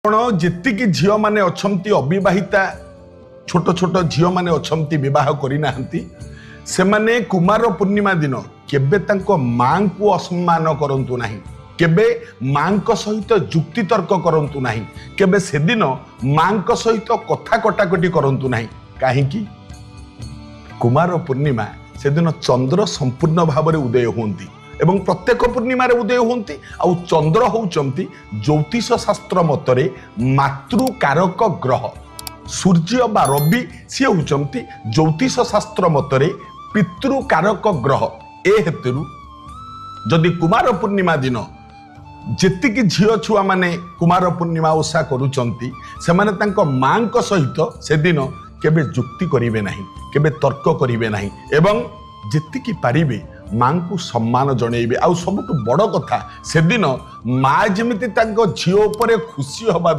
ଆପଣ ଯେତିକି ଝିଅ ମାନେ ଅଛନ୍ତି ଅବିବାହିତା ଛୋଟ ଛୋଟ ଝିଅ ମାନେ ଅଛନ୍ତି ବିବାହ କରିନାହାନ୍ତି ସେମାନେ କୁମାର ପୂର୍ଣ୍ଣିମା ଦିନ କେବେ ତାଙ୍କ ମାଙ୍କୁ ଅସମ୍ମାନ କରନ୍ତୁ ନାହିଁ, କେବେ ମାଙ୍କ ସହିତ ଯୁକ୍ତି ତର୍କ କରନ୍ତୁ ନାହିଁ, କେବେ ସେଦିନ ମାଙ୍କ ସହିତ କଥା କଟାକଟି କରନ୍ତୁ ନାହିଁ। କାହିଁକି? କୁମାର ପୂର୍ଣ୍ଣିମା ସେଦିନ ଚନ୍ଦ୍ର ସମ୍ପୂର୍ଣ୍ଣ ଭାବରେ ଉଦୟ ହୁଅନ୍ତି ଏବଂ ପ୍ରତ୍ୟେକ ପୂର୍ଣ୍ଣିମାରେ ଉଦୟ ହୁଅନ୍ତି। ଆଉ ଚନ୍ଦ୍ର ହେଉଛନ୍ତି ଜ୍ୟୋତିଷ ଶାସ୍ତ୍ର ମତରେ ମାତୃକାରକ ଗ୍ରହ। ସୂର୍ଯ୍ୟ ବା ରବି ସିଏ ହେଉଛନ୍ତି ଜ୍ୟୋତିଷ ଶାସ୍ତ୍ର ମତରେ ପିତୃକାରକ ଗ୍ରହ। ଏ ହେତୁରୁ ଯଦି କୁମାର ପୂର୍ଣ୍ଣିମା ଦିନ ଯେତିକି ଝିଅ ଛୁଆ ମାନେ କୁମାର ପୂର୍ଣ୍ଣିମା ଓଷା କରୁଛନ୍ତି ସେମାନେ ତାଙ୍କ ମାଙ୍କ ସହିତ ସେଦିନ କେବେ ଯୁକ୍ତି କରିବେ ନାହିଁ, କେବେ ତର୍କ କରିବେ ନାହିଁ ଏବଂ ଯେତିକି ପାରିବେ ମାଙ୍କୁ ସମ୍ମାନ ଜଣେଇବେ। ଆଉ ସବୁଠୁ ବଡ଼ କଥା ସେଦିନ ମା ଯେମିତି ତାଙ୍କ ଝିଅ ଉପରେ ଖୁସି ହେବା